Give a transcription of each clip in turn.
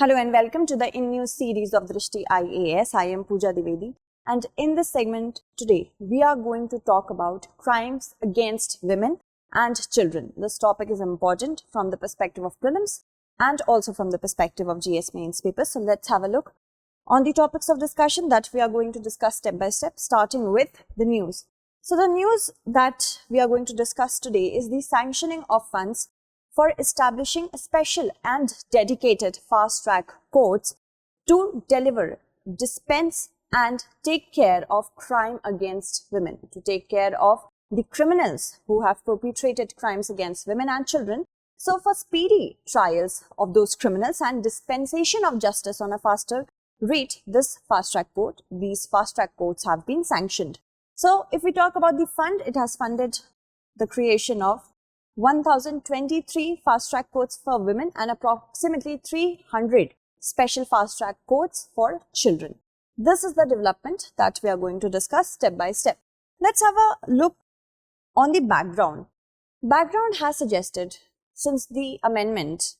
Hello and welcome to the in-news series of Drishti IAS. I am Pooja Dwivedi, and in this segment today we are going to talk about crimes against women and children. This topic is important from the perspective of prelims and also from the perspective of GS mains paper. So let's have a look on the topics of discussion that we are going to discuss step by step, starting with the news. So the news that we are going to discuss today is the sanctioning of funds for establishing a special and dedicated fast-track courts to deliver, dispense and take care of crime against women, to take care of the criminals who have perpetrated crimes against women and children. So for speedy trials of those criminals and dispensation of justice on a faster rate, these fast-track courts have been sanctioned. So if we talk about the fund, it has funded the creation of 1023 fast-track courts for women and approximately 300 special fast-track courts for children. This is the development that we are going to discuss step by step. Let's have a look on the background. Background has suggested since the amendment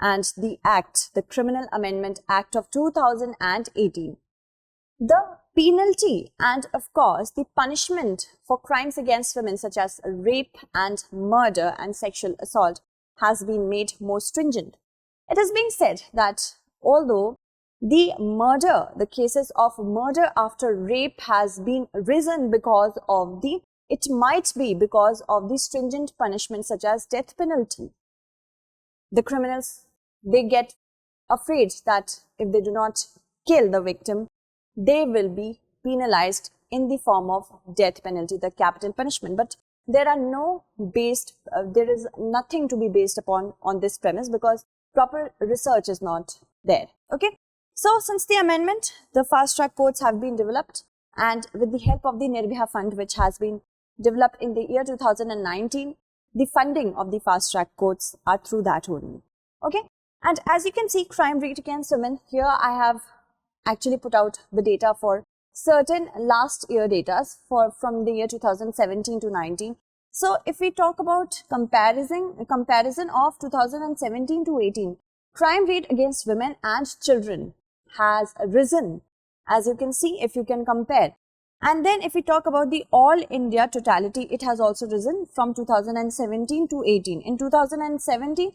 and the Act, the Criminal Amendment Act of 2018, the penalty and of course the punishment for crimes against women such as rape and murder and sexual assault has been made more stringent. It is being said that although the cases of murder after rape has been risen it might be because of the stringent punishment such as death penalty. The criminals, they get afraid that if they do not kill the victim, they will be penalized in the form of death penalty, the capital punishment. But there is nothing to be based upon on this premise because proper research is not there. Okay. So since the amendment, the fast track courts have been developed, and with the help of the Nirbhaya Fund, which has been developed in the year 2019, the funding of the fast track courts are through that only. Okay. And as you can see, crime rate against women, here I have actually put out the data for certain last year data from the year 2017 to 19. So if we talk about comparison of 2017 to 18, crime rate against women and children has risen, as you can see if you can compare. And then if we talk about the all India totality, it has also risen from 2017 to 18. In 2017,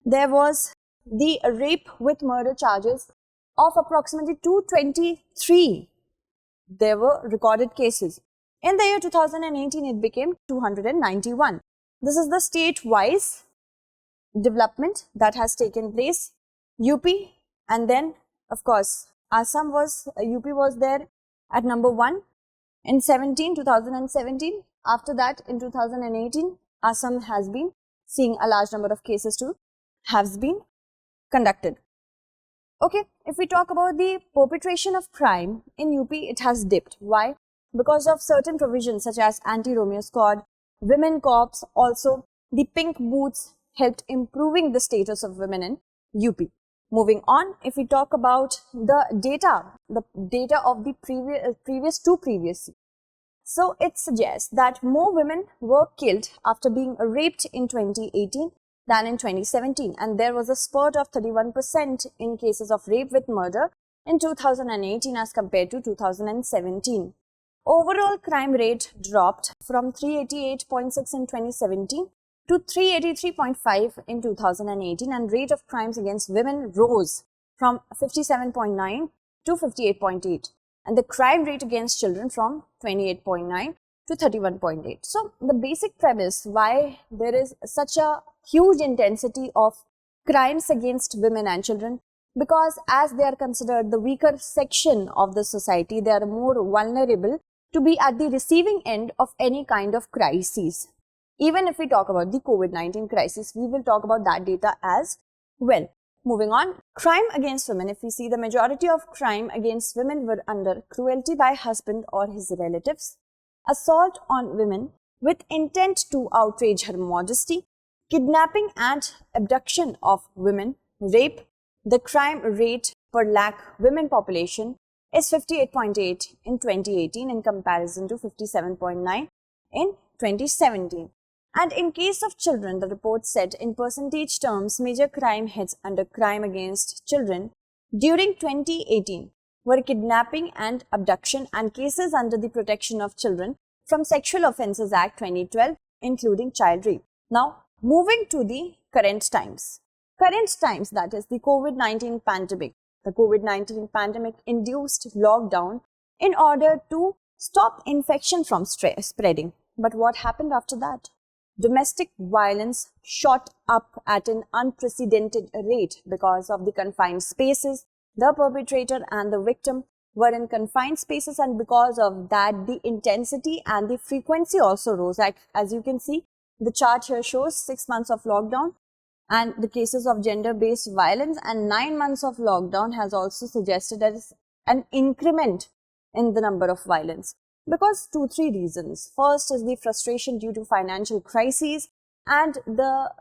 there was the rape with murder charges of approximately 223. There were recorded cases. In the year 2018, it became 291. This is the state-wise development that has taken place. UP, and then of course UP was there at number 1 in 2017. After that, in 2018, Assam has been seeing a large number of cases too has been conducted. Okay, if we talk about the perpetration of crime in UP, it has dipped. Why? Because of certain provisions such as anti-Romeo squad, women cops, also the pink booths helped improving the status of women in UP. Moving on, if we talk about the data of the previous years. So it suggests that more women were killed after being raped in 2018 than in 2017, and there was a spurt of 31% in cases of rape with murder in 2018 as compared to 2017. Overall crime rate dropped from 388.6 in 2017 to 383.5 in 2018, and rate of crimes against women rose from 57.9 to 58.8, and the crime rate against children from 28.9 to 31.8. So the basic premise why there is such a huge intensity of crimes against women and children, because as they are considered the weaker section of the society, they are more vulnerable to be at the receiving end of any kind of crises. Even if we talk about the COVID-19 crisis, we will talk about that data as well. Moving on, crime against women. If we see, the majority of crime against women were under cruelty by husband or his relatives, assault on women with intent to outrage her modesty, kidnapping and abduction of women, rape. The crime rate per lakh women population is 58.8 in 2018 in comparison to 57.9 in 2017. And in case of children, the report said in percentage terms, major crime heads under crime against children during 2018 were kidnapping and abduction and cases under the Protection of Children from Sexual Offences Act 2012, including child rape. Now, moving to the current times. Current times, that is the COVID-19 pandemic. The COVID-19 pandemic induced lockdown in order to stop infection from spreading. But what happened after that? Domestic violence shot up at an unprecedented rate because of the confined spaces. The perpetrator and the victim were in confined spaces, and because of that, the intensity and the frequency also rose. As you can see, the chart here shows 6 months of lockdown and the cases of gender-based violence, and 9 months of lockdown has also suggested as an increment in the number of violence. Because 2-3 reasons. First is the frustration due to financial crises, and the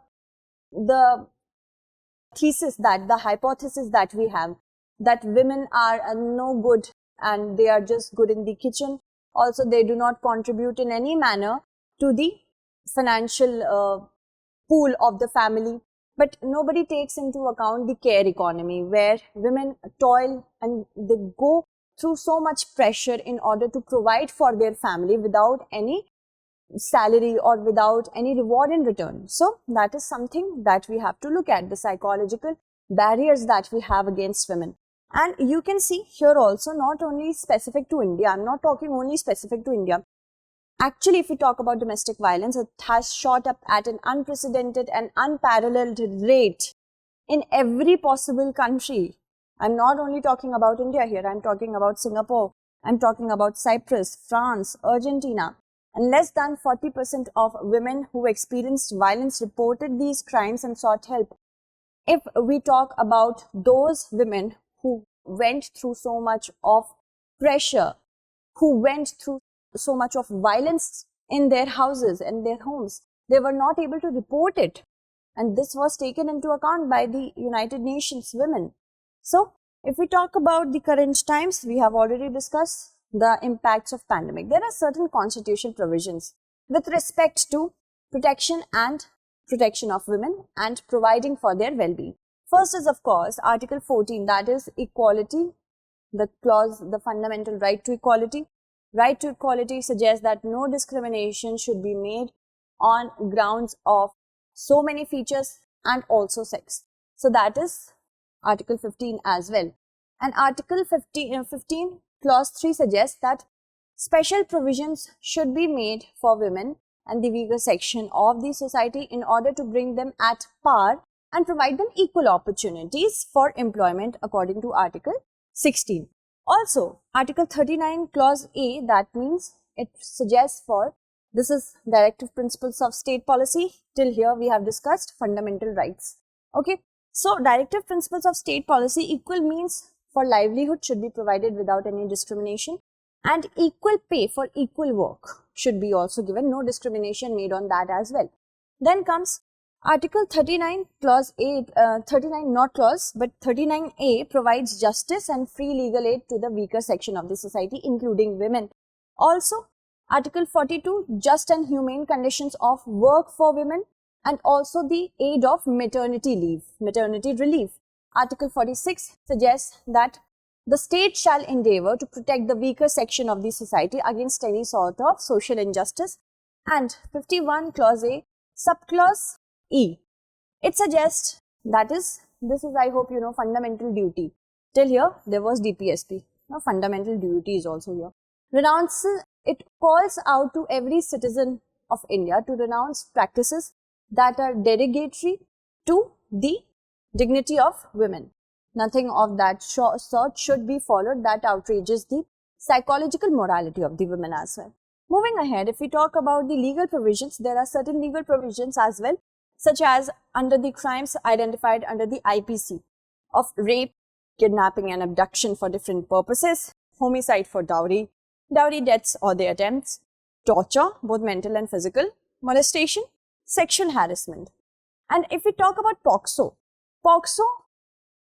hypothesis that we have that women are no good and they are just good in the kitchen. Also, they do not contribute in any manner to the financial pool of the family. But nobody takes into account the care economy, where women toil and they go through so much pressure in order to provide for their family without any salary or without any reward in return. So that is something that we have to look at, the psychological barriers that we have against women. And you can see here also, not only specific to India, I'm not talking only specific to India. Actually, if we talk about domestic violence, it has shot up at an unprecedented and unparalleled rate in every possible country. I'm not only talking about India here, I'm talking about Singapore, I'm talking about Cyprus, France, Argentina. And less than 40% of women who experienced violence reported these crimes and sought help. If we talk about those women who went through so much of pressure, who went through so much of violence in their houses and their homes, they were not able to report it. And this was taken into account by the United Nations Women. So, if we talk about the current times, we have already discussed the impacts of pandemic. There are certain constitutional provisions with respect to protection of women and providing for their well-being. First is, of course, Article 14, that is equality, the clause, the fundamental right to equality. Right to equality suggests that no discrimination should be made on grounds of so many features and also sex. So that is Article 15 as well. And Article 15 Clause 3 suggests that special provisions should be made for women and the weaker section of the society in order to bring them at par and provide them equal opportunities for employment according to Article 16. Also, Article 39 Clause A, that means it suggests for, this is Directive Principles of State Policy. Till here we have discussed fundamental rights. Okay, so Directive Principles of State Policy, equal means for livelihood should be provided without any discrimination, and equal pay for equal work should be also given, no discrimination made on that as well. Then comes Article 39 Clause A, 39 not clause, but 39A provides justice and free legal aid to the weaker section of the society, including women. Also, Article 42, just and humane conditions of work for women, and also the aid of maternity leave, maternity relief. Article 46 suggests that the state shall endeavor to protect the weaker section of the society against any sort of social injustice. And 51 Clause A, subclause E, it suggests, that is, this is, I hope you know, fundamental duty. Till here, there was DPSP. Now, fundamental duty is also here. It calls out to every citizen of India to renounce practices that are derogatory to the dignity of women. Nothing of that sort should be followed that outrages the psychological morality of the women as well. Moving ahead, if we talk about the legal provisions, there are certain legal provisions as well, such as under the crimes identified under the IPC of rape, kidnapping and abduction for different purposes, homicide for dowry, dowry deaths or their attempts, torture, both mental and physical, molestation, sexual harassment. And if we talk about POCSO,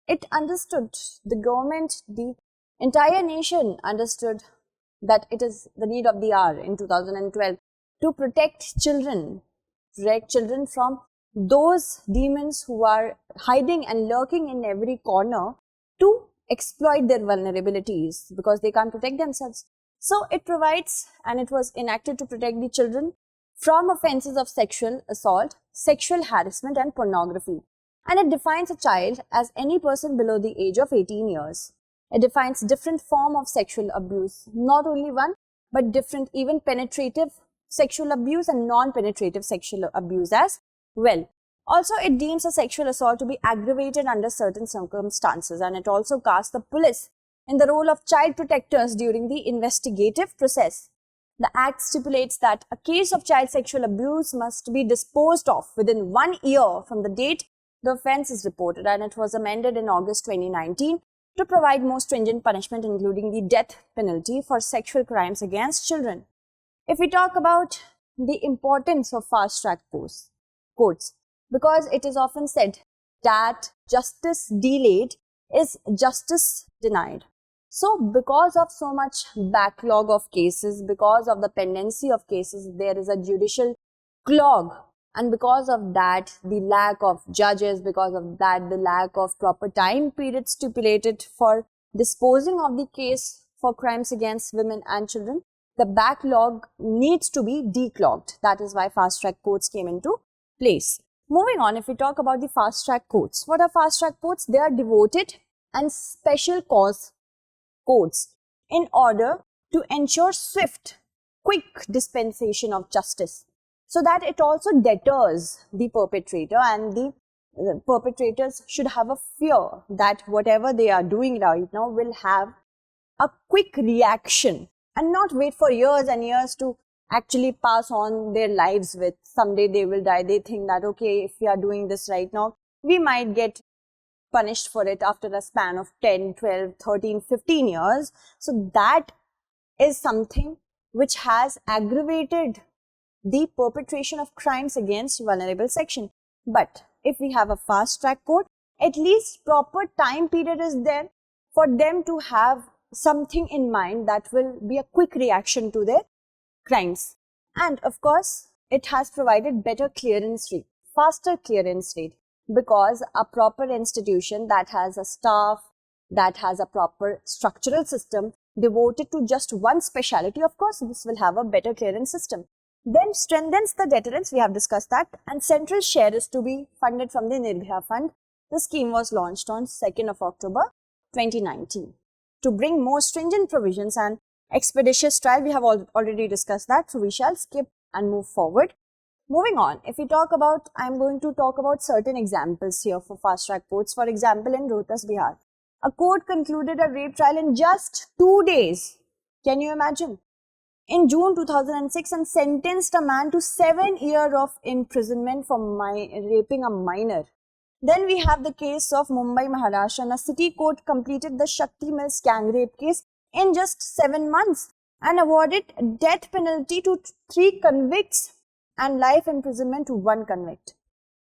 it understood, the government, the entire nation understood that it is the need of the hour in 2012 to protect children from those demons who are hiding and lurking in every corner to exploit their vulnerabilities because they can't protect themselves. So it provides, and it was enacted to protect the children from offenses of sexual assault, sexual harassment and pornography. And it defines a child as any person below the age of 18 years. It defines different form of sexual abuse, not only one, but different, even penetrative sexual abuse and non-penetrative sexual abuse as well. Also, it deems a sexual assault to be aggravated under certain circumstances, and it also casts the police in the role of child protectors during the investigative process. The Act stipulates that a case of child sexual abuse must be disposed of within 1 year from the date the offence is reported, and it was amended in August 2019 to provide more stringent punishment, including the death penalty for sexual crimes against children. If we talk about the importance of fast-track courts, because it is often said that justice delayed is justice denied. So because of so much backlog of cases, because of the pendency of cases, there is a judicial clog. And because of that, the lack of judges, because of that, the lack of proper time period stipulated for disposing of the case for crimes against women and children, the backlog needs to be declogged. That is why fast-track courts came into place. Moving on, if we talk about the fast-track courts, what are fast-track courts? They are devoted and special cause courts in order to ensure swift, quick dispensation of justice, so that it also deters the perpetrator, and the perpetrators should have a fear that whatever they are doing right now will have a quick reaction and not wait for years and years to actually pass on their lives with. Someday they will die. They think that, okay, if we are doing this right now, we might get punished for it after a span of 10, 12, 13, 15 years. So that is something which has aggravated the perpetration of crimes against vulnerable section. But if we have a fast track court, at least proper time period is there for them to have something in mind that will be a quick reaction to their crimes. And of course, it has provided better clearance rate, faster clearance rate, because a proper institution that has a staff, that has a proper structural system devoted to just one specialty, of course, this will have a better clearance system. Then strengthens the deterrence, we have discussed that, and central share is to be funded from the Nirbhaya Fund. The scheme was launched on 2nd of October 2019. To bring more stringent provisions and expeditious trial, we have already discussed that, so we shall skip and move forward. Moving on, if we talk about, I am going to talk about certain examples here for fast track courts. For example, in Rohtas, Bihar, a court concluded a rape trial in just 2 days. Can you imagine? In June 2006, and sentenced a man to 7 years of imprisonment for raping a minor. Then we have the case of Mumbai, Maharashtra, and a city court completed the Shakti Mills gang rape case in just 7 months and awarded death penalty to 3 convicts and life imprisonment to 1 convict.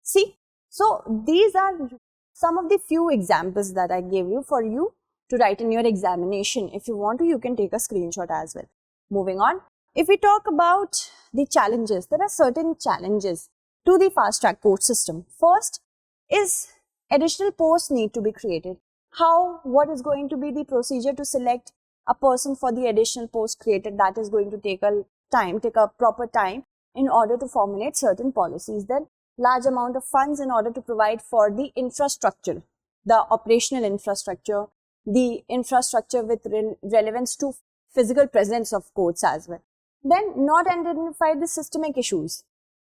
See, so these are some of the few examples that I gave you for you to write in your examination. If you want to, you can take a screenshot as well. Moving on, if we talk about the challenges, there are certain challenges to the fast track court system. First is additional posts need to be created. What is going to be the procedure to select a person for the additional post created? That is going to take a proper time in order to formulate certain policies. Then large amount of funds in order to provide for the infrastructure, the operational infrastructure, the infrastructure with relevance to physical presence of courts as well. Then not identify the systemic issues.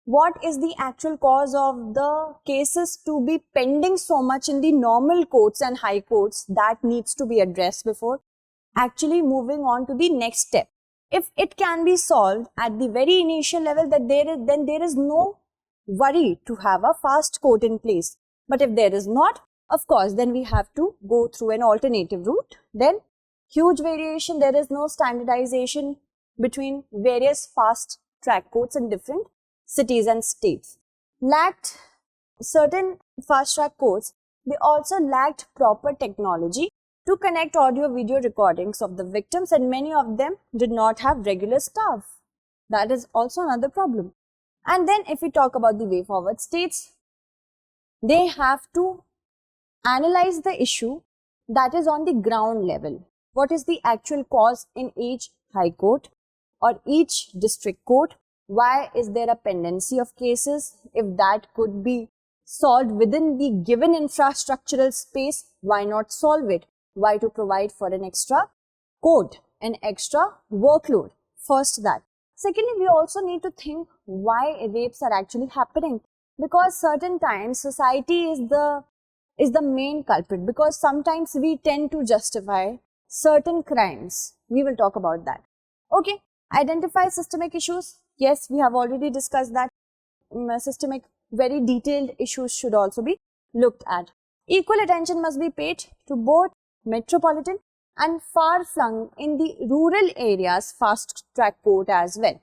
What is the actual cause of the cases to be pending so much in the normal courts and high courts? That needs to be addressed before actually moving on to the next step. If it can be solved at the very initial level, then there is no worry to have a fast court in place. But if there is not, of course, then we have to go through an alternative route. Then huge variation, there is no standardization between various fast track courts in different cities and states. Lacked certain fast track courts, they also lacked proper technology to connect audio video recordings of the victims, and many of them did not have regular staff. That is also another problem. And then if we talk about the way forward, states, they have to analyze the issue that is on the ground level. What is the actual cause in each high court or each district court? Why is there a pendency of cases? If that could be solved within the given infrastructural space, why not solve it? Why to provide for an extra code, an extra workload? First that. Secondly, we also need to think why rapes are actually happening, because certain times society is the main culprit, because sometimes we tend to justify certain crimes. We will talk about that. Okay, identify systemic issues. Yes, we have already discussed that. Systemic, very detailed issues should also be looked at. Equal attention must be paid to both metropolitan and far-flung in the rural areas fast-track court as well.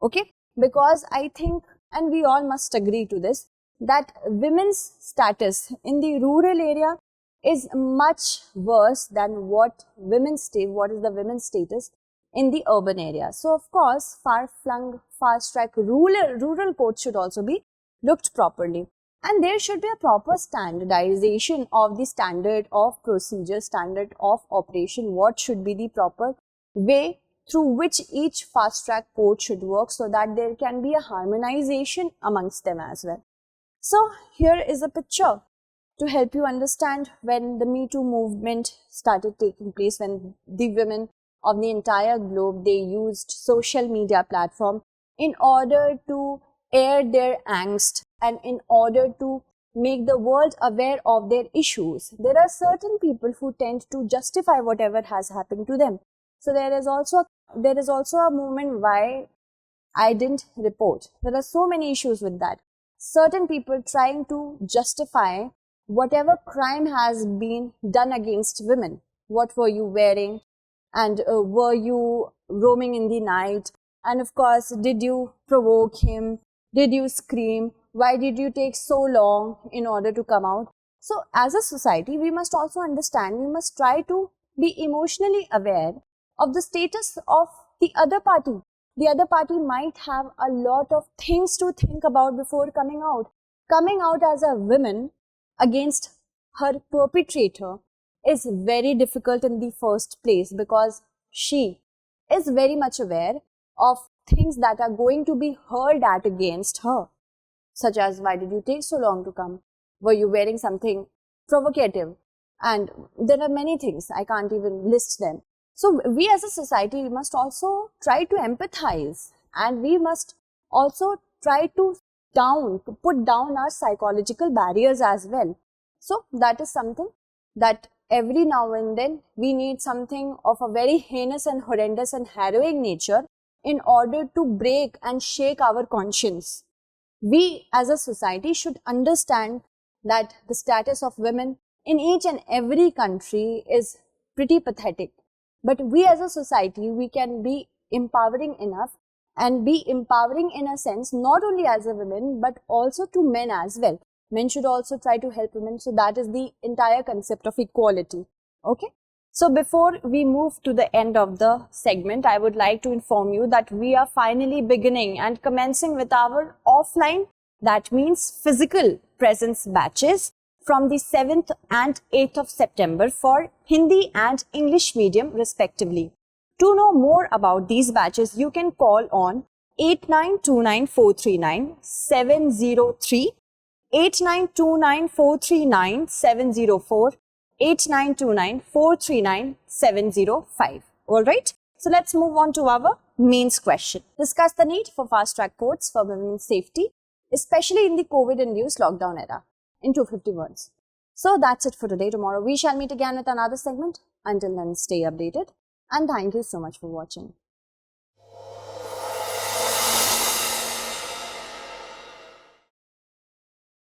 Okay, because I think, and we all must agree to this, that women's status in the rural area is much worse than what is the women's status in the urban area. So, of course, far-flung, fast-track rural courts should also be looked properly. And there should be a proper standardization of the standard of procedure, standard of operation, what should be the proper way through which each fast-track court should work, so that there can be a harmonization amongst them as well. So, here is a picture to help you understand when the Me Too movement started taking place, when the women of the entire globe, they used social media platform in order to air their angst and in order to make the world aware of their issues. There are certain people who tend to justify whatever has happened to them. So there is also a movement why I didn't report. There are so many issues with that. Certain people trying to justify whatever crime has been done against women. What were you wearing? And were you roaming in the night? And of course, did you provoke him? Did you scream? Why did you take so long in order to come out? So as a society, we must also understand, we must try to be emotionally aware of the status of the other party. The other party might have a lot of things to think about before coming out. Coming out as a woman against her perpetrator is very difficult in the first place, because she is very much aware of things that are going to be hurled at against her, such as, why did you take so long to come? Were you wearing something provocative? And there are many things, I can't even list them. So we as a society, we must also try to empathize, and we must also try to put down our psychological barriers as well. So that is something that every now and then we need something of a very heinous and horrendous and harrowing nature in order to break and shake our conscience. We as a society should understand that the status of women in each and every country is pretty pathetic. But we as a society, we can be empowering enough and be empowering in a sense, not only as a woman, but also to men as well. Men should also try to help women. So that is the entire concept of equality. Okay. So before we move to the end of the segment, I would like to inform you that we are finally beginning and commencing with our offline, that means physical presence batches from the 7th and 8th of September for Hindi and English medium respectively. To know more about these batches, you can call on 8929439703, 8929439704, 8929439705. Alright, so let's move on to our mains question. Discuss the need for fast-track courts for women's safety, especially in the COVID-induced lockdown era, in 250 words. So that's it for today. Tomorrow we shall meet again with another segment. Until then, stay updated and thank you so much for watching.